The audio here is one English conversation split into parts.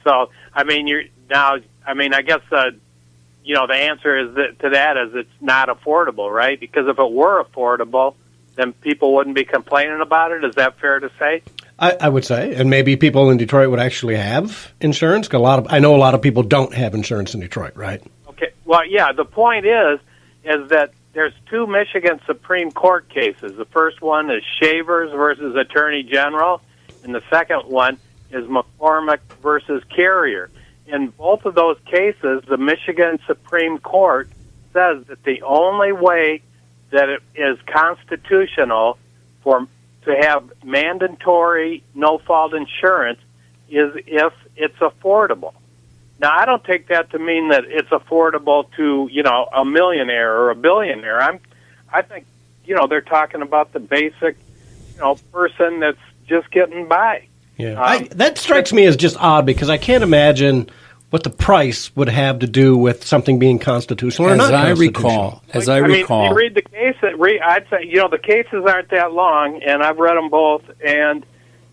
So, I mean, I guess, the answer is to that is it's not affordable, right? Because if it were affordable, then people wouldn't be complaining about it. Is that fair to say? I would say, and maybe people in Detroit would actually have insurance. 'Cause I know a lot of people don't have insurance in Detroit, right? Okay. Well, yeah. The point is that there's two Michigan Supreme Court cases. The first one is Shavers versus Attorney General, and the second one is McCormick versus Carrier. In both of those cases, the Michigan Supreme Court says that the only way that it is constitutional to have mandatory no-fault insurance is if it's affordable. Now, I don't take that to mean that it's affordable to, a millionaire or a billionaire. I think, they're talking about the basic, person that's just getting by. Yeah, that strikes me as just odd because I can't imagine what the price would have to do with something being constitutional or not constitutional. As I recall. You read the case. I'd say, the cases aren't that long, and I've read them both, and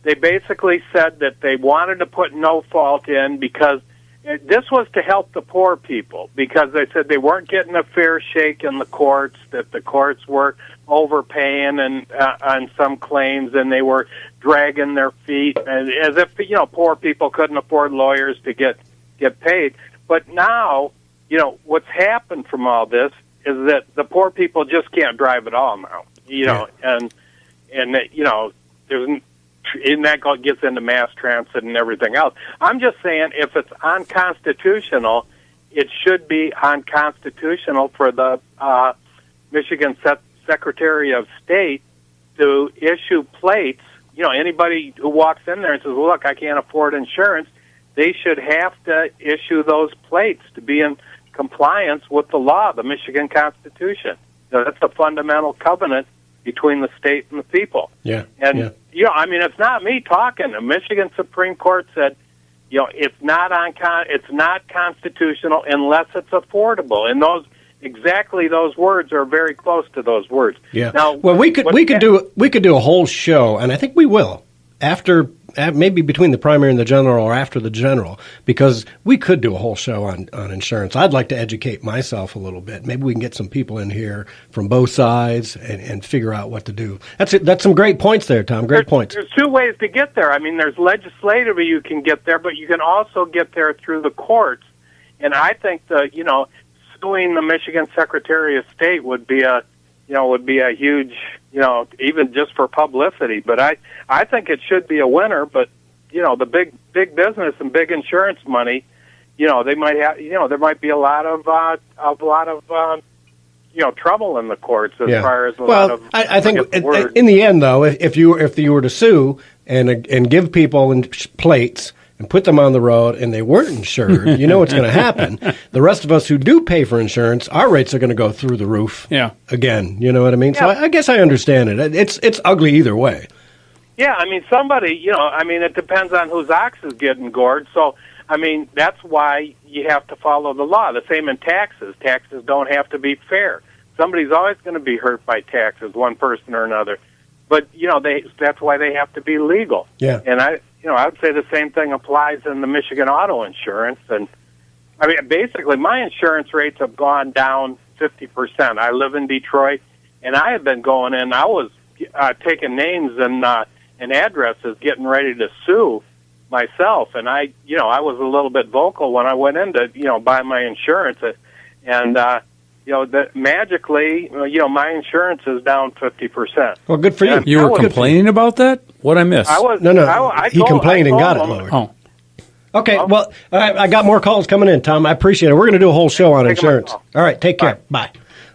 they basically said that they wanted to put no fault in because this was to help the poor people, because they said they weren't getting a fair shake in the courts, that the courts were overpaying and on some claims, and they were dragging their feet, and as if poor people couldn't afford lawyers to get paid. But now, what's happened from all this is that the poor people just can't drive at all now. And there's. And that gets into mass transit and everything else. I'm just saying, if it's unconstitutional, it should be unconstitutional for the Michigan Secretary of State to issue plates. Anybody who walks in there and says, well, look, I can't afford insurance, they should have to issue those plates to be in compliance with the law, the Michigan Constitution. That's a fundamental covenant between the state and the people. Yeah. And, it's not me talking. The Michigan Supreme Court said, it's not constitutional unless it's affordable. And those words are very close to those words. Yeah. Now, we could do a whole show, and I think we will after maybe between the primary and the general, or after the general, because we could do a whole show on insurance. I'd like to educate myself a little bit. Maybe we can get some people in here from both sides and figure out what to do. That's some great points there, Tom. Great points. There's two ways to get there. I mean, there's legislatively you can get there, but you can also get there through the courts. And I think suing the Michigan Secretary of State would be a huge, even just for publicity. But I think it should be a winner. But the big business and big insurance money, they might have, there might be a lot of trouble in the courts as far as a lot of. I think in the end, though, if you were to sue and give people plates and put them on the road and they weren't insured, you know what's going to happen. The rest of us who do pay for insurance, our rates are going to go through the roof again. You know what I mean? Yeah. So I guess I understand it. It's ugly either way. Yeah, I mean, it depends on whose ox is getting gored. So, that's why you have to follow the law. The same in taxes. Taxes don't have to be fair. Somebody's always going to be hurt by taxes, one person or another. But, that's why they have to be legal. Yeah. And I would say the same thing applies in the Michigan auto insurance. And, basically, my insurance rates have gone down 50%. I live in Detroit, and I have been going in. I was taking names and addresses, getting ready to sue myself. And I was a little bit vocal when I went in to, buy my insurance. And, that magically, my insurance is down 50%. Well, good for you. You were complaining about that? What I missed? He complained and got it lowered. Oh. Okay, well, I got more calls coming in, Tom. I appreciate it. We're going to do a whole show on insurance. All right, take care. Bye.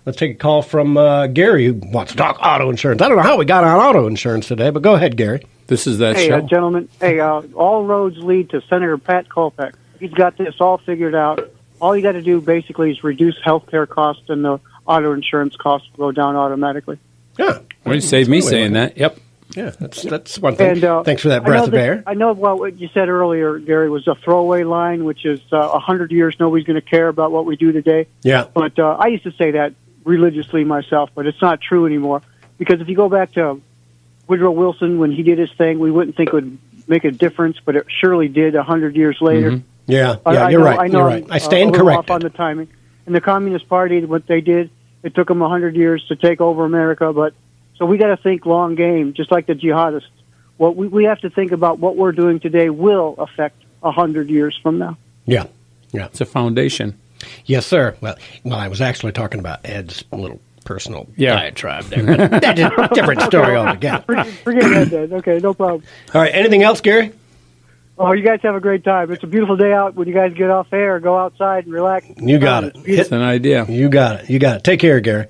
Let's take a call from Gary, who wants to talk auto insurance. I don't know how we got on auto insurance today, but go ahead, Gary. This is that show. Hey, gentlemen. Hey, all roads lead to Senator Pat Colbeck. He's got this all figured out. All you got to do basically is reduce health care costs, and the auto insurance costs will go down automatically. Yeah. Well, you saved me saying that. Yep. Yeah, that's one thing. And, thanks for that breath of air. I know what you said earlier, Gary, was a throwaway line, which is 100 years nobody's going to care about what we do today. Yeah. But I used to say that religiously myself, but it's not true anymore. Because if you go back to Woodrow Wilson, when he did his thing, we wouldn't think it would make a difference, but it surely did 100 years later. Mm-hmm. Yeah, I you're know, right. I know You're right. I stand a little corrected. off on the timing. And the Communist Party, what they did, it took them 100 years to take over America. But so we got to think long game, just like the jihadists. What we have to think about what we're doing today will affect 100 years from now. Yeah, yeah. It's a foundation. Yes, sir. Well, I was actually talking about Ed's little personal Yeah. diatribe there. But that's a different story altogether. Forget that, Ed. Okay, no problem. All right, anything else, Gary? Oh, you guys have a great time. It's a beautiful day out. When you guys get off air, go outside and relax. You got it. It's an idea. You got it. Take care, Gary.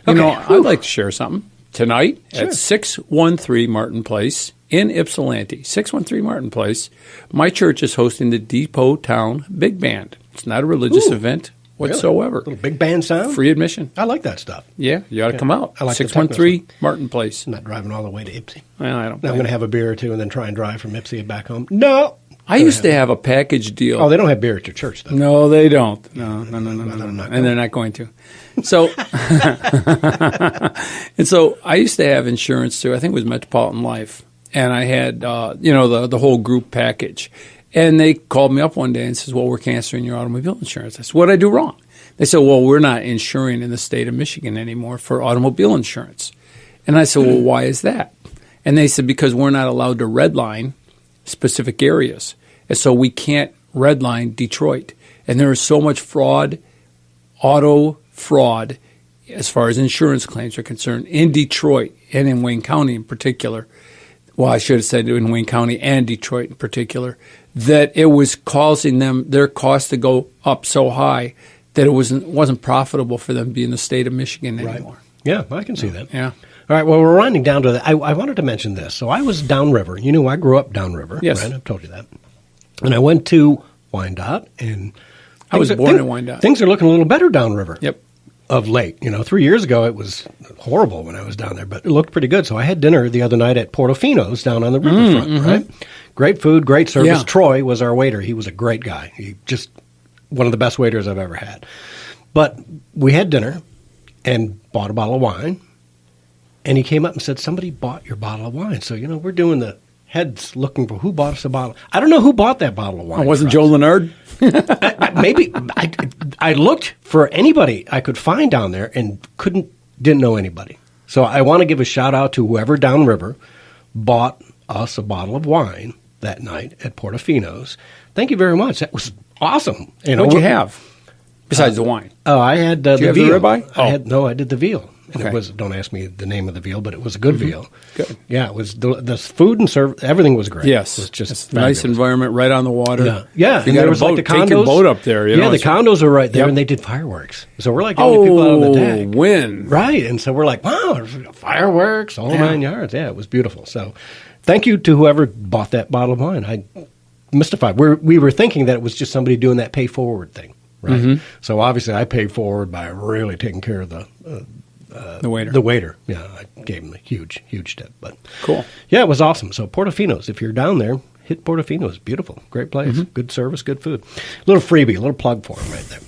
You know, I'd like to share something. Tonight at 613 Martin Place in Ypsilanti, 613 Martin Place, my church is hosting the Depot Town Big Band. It's not a religious event whatsoever. Little big band sound? Free admission. I like that stuff. Yeah, you ought to come out. I like the 613 Martin Place. I'm not driving all the way to Ypsi. Well, I don't. I'm blame going to you. have a beer or two and then try and drive from Ypsi back home. No. I used to have a package deal. Oh, they don't have beer at your church, though. No, they don't. No. And they're not going to. So, and so I used to have insurance too. I think it was Metropolitan Life, and I had the whole group package. And they called me up one day and says, "Well, we're canceling your automobile insurance." I said, "What did I do wrong?" They said, "Well, we're not insuring in the state of Michigan anymore for automobile insurance." And I said, "Well, why is that?" And they said, "Because we're not allowed to redline specific areas. And so we can't redline Detroit. And there is so much fraud, auto fraud, as far as insurance claims are concerned, in Detroit and in Wayne County in particular. Well, I should have said in Wayne County and Detroit in particular, that it was causing them their costs to go up so high that it wasn't profitable for them to be in the state of Michigan anymore." Yeah, I can see that. Yeah. All right, well, we're winding down to that. I wanted to mention this. So I was downriver. You know, I grew up downriver. Yes. Right? I've told you that. And I went to Wyandotte, and I was born in Wyandotte. Things are looking a little better downriver. Yep. Of late. 3 years ago, it was horrible when I was down there, but it looked pretty good. So I had dinner the other night at Portofino's down on the riverfront, right? Great food, great service. Yeah. Troy was our waiter. He was a great guy. He just one of the best waiters I've ever had. But we had dinner and bought a bottle of wine. And he came up and said, "Somebody bought your bottle of wine." So, we're doing the heads looking for who bought us a bottle. I don't know who bought that bottle of wine. It wasn't for Joe us. Leonard? Maybe. I looked for anybody I could find down there and didn't know anybody. So I want to give a shout out to whoever downriver bought us a bottle of wine that night at Portofino's. Thank you very much. That was awesome. What'd you have besides the wine? Oh, I had the you have veal. the ribeye? I did the veal. And Okay. it was, don't ask me the name of the veal, but it was a good veal. Good. Yeah, it was the food and service, everything was great. Yes. It was just It's a nice fabulous. environment right on the water. Yeah, yeah. You And got there a was boat. like the condos. Take your boat up there. The condos are right there, Yep. and they did fireworks. So we're like the only people out on the deck. Win. Right, and so we're like, wow, there's fireworks, all 9 yards. Yeah, it was beautiful. So thank you to whoever bought that bottle of wine. I mystified. We were thinking that it was just somebody doing that pay forward thing, right? So obviously I paid forward by really taking care of the waiter. The waiter. Yeah, I gave him a huge tip. But Cool. yeah, it was awesome. So Portofino's, if you're down there, hit Portofino's. Beautiful. Great place. Good service, good food. A little freebie, a little plug for him right there.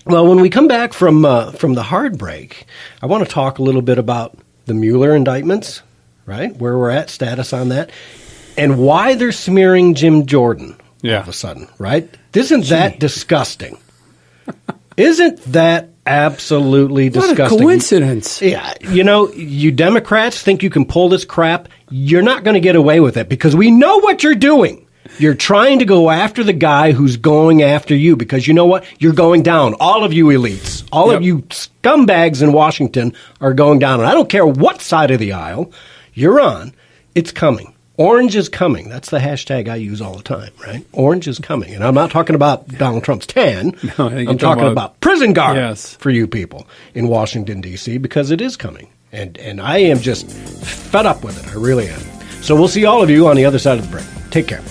Well, when we come back from the hard break, I want to talk a little bit about the Mueller indictments, right? Where we're at, status on that, and why they're smearing Jim Jordan all of a sudden, right? Isn't that disgusting? Isn't that absolutely disgusting? What a coincidence. Yeah, you Democrats think you can pull this crap. You're not going to get away with it because we know what you're doing. You're trying to go after the guy who's going after you because you know what? You're going down. All of you elites, all of you scumbags in Washington are going down. And I don't care what side of the aisle you're on. It's coming. Orange is coming. That's the hashtag I use all the time, right? Orange is coming. And I'm not talking about Donald Trump's tan. No, I think I'm talking about prison guard Yes. for you people in Washington, D.C., because it is coming. And I am just fed up with it. I really am. So we'll see all of you on the other side of the break. Take care.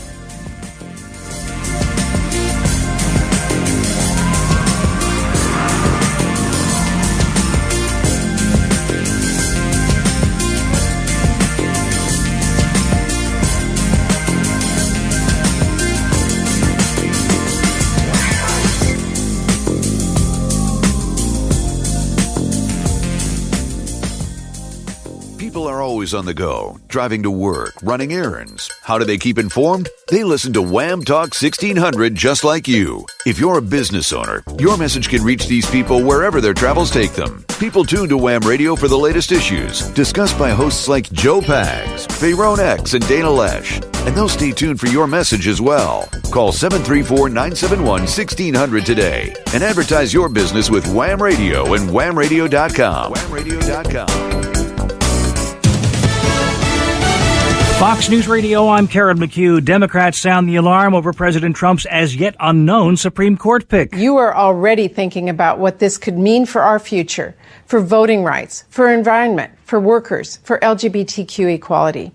always on the go, driving to work, running errands. How do they keep informed? They listen to Wham Talk 1600 just like you. If you're a business owner, your message can reach these people wherever their travels take them. People tune to Wham Radio for the latest issues, discussed by hosts like Joe Pags, Fayrone X, and Dana Lesh. And they'll stay tuned for your message as well. Call 734-971-1600 today and advertise your business with Wham Radio and whamradio.com. Whamradio.com. Fox News Radio, I'm Karen McHugh. Democrats sound the alarm over President Trump's as yet unknown Supreme Court pick. You are already thinking about what this could mean for our future, for voting rights, for environment, for workers, for LGBTQ equality.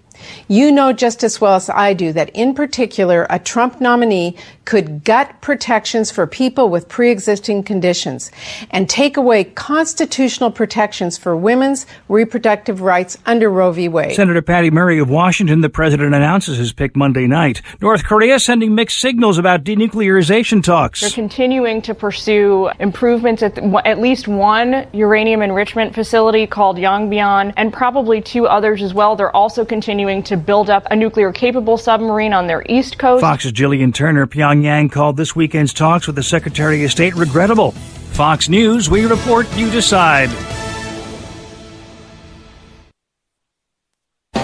You know just as well as I do that, in particular, a Trump nominee could gut protections for people with pre-existing conditions and take away constitutional protections for women's reproductive rights under Roe v. Wade. Senator Patty Murray of Washington, the president announces his pick Monday night. North Korea sending mixed signals about denuclearization talks. They're continuing to pursue improvements at least one uranium enrichment facility called Yongbyon, and probably two others as well. They're also continuing to build up a nuclear-capable submarine on their east coast. Fox's Jillian Turner. Pyongyang called this weekend's talks with the Secretary of State regrettable. Fox News, we report, you decide.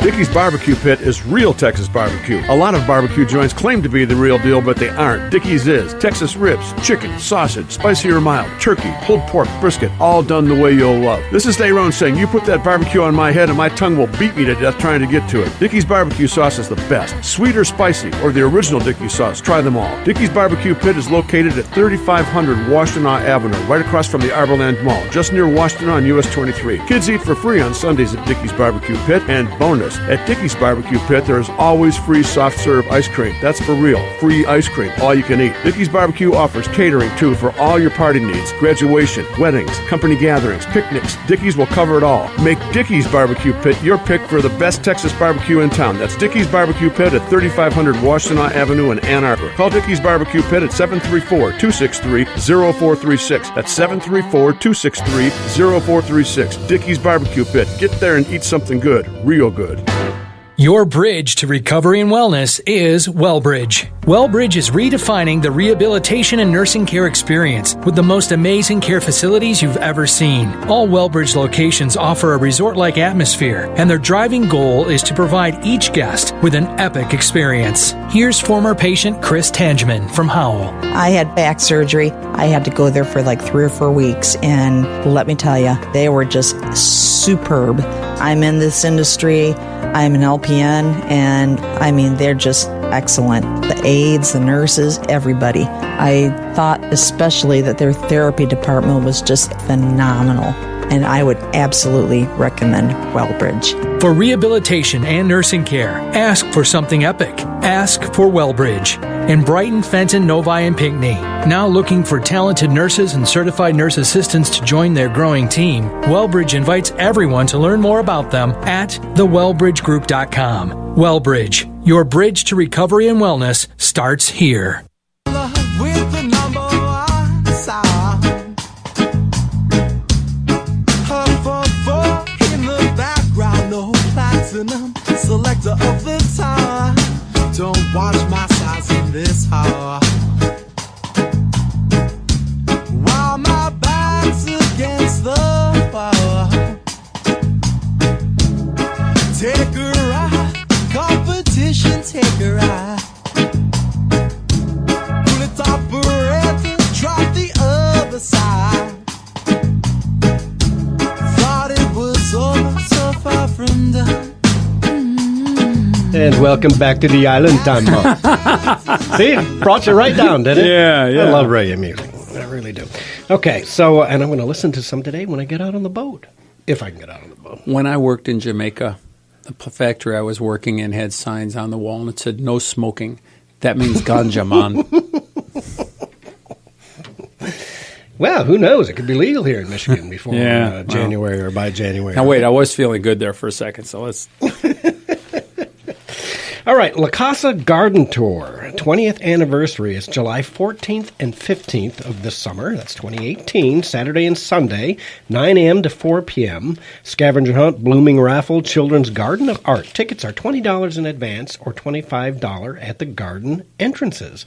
Dickey's Barbecue Pit is real Texas barbecue. A lot of barbecue joints claim to be the real deal, but they aren't. Dickey's is Texas ribs, chicken, sausage, spicy or mild, turkey, pulled pork, brisket, all done the way you'll love. This is Daron saying, you put that barbecue on my head and my tongue will beat me to death trying to get to it. Dickey's Barbecue Sauce is the best. Sweet or spicy, or the original Dickey sauce, try them all. Dickey's Barbecue Pit is located at 3500 Washtenaw Avenue, right across from the Arborland Mall, just near Washtenaw and US 23. Kids eat for free on Sundays at Dickey's Barbecue Pit, and bonus, at Dickey's Barbecue Pit, there is always free soft serve ice cream. That's for real. Free ice cream, all you can eat. Dickey's Barbecue offers catering, too, for all your party needs. Graduation, weddings, company gatherings, picnics. Dickey's will cover it all. Make Dickey's Barbecue Pit your pick for the best Texas barbecue in town. That's Dickey's Barbecue Pit at 3500 Washtenaw Avenue in Ann Arbor. Call Dickey's Barbecue Pit at 734-263-0436. That's 734-263-0436. Dickey's Barbecue Pit. Get there and eat something good. Real good. Your bridge to recovery and wellness is WellBridge. WellBridge is redefining the rehabilitation and nursing care experience with the most amazing care facilities you've ever seen. All WellBridge locations offer a resort-like atmosphere, and their driving goal is to provide each guest with an epic experience. Here's former patient Chris Tangeman from Howell. I had back surgery. I had to go there for like 3 or 4 weeks, and let me tell you, they were just superb. I'm in this industry. I'm an LPN, and I mean, they're just excellent. The aides, the nurses, everybody. I thought especially that their therapy department was just phenomenal, and I would absolutely recommend WellBridge. For rehabilitation and nursing care, ask for something epic. Ask for WellBridge. In Brighton, Fenton, Novi, and Pinckney. Now looking for talented nurses and certified nurse assistants to join their growing team, WellBridge invites everyone to learn more about them at thewellbridgegroup.com. WellBridge, your bridge to recovery and wellness starts here. Selector of the tower, don't watch my size in this hour. While my back's against the wall, take a ride, competition, take a ride. Pull it operator, drop the other side. Thought it was over, so far from done. And welcome back to the island time. See, it brought you right down, didn't it? Yeah. I love reggae music. I really do. Okay, so, and I'm going to listen to some today when I get out on the boat, if I can get out on the boat. When I worked in Jamaica, the factory I was working in had signs on the wall and it said, no smoking. That means ganja, man. Well, who knows? It could be legal here in Michigan before Yeah, January or by January. Now, wait, I was feeling good there for a second, so let's... All right, La Casa Garden Tour. 20th anniversary is July 14th and 15th of this summer. That's 2018, Saturday and Sunday, 9 a.m. to 4 p.m. Scavenger hunt, blooming raffle, children's garden of art. Tickets are $20 in advance or $25 at the garden entrances.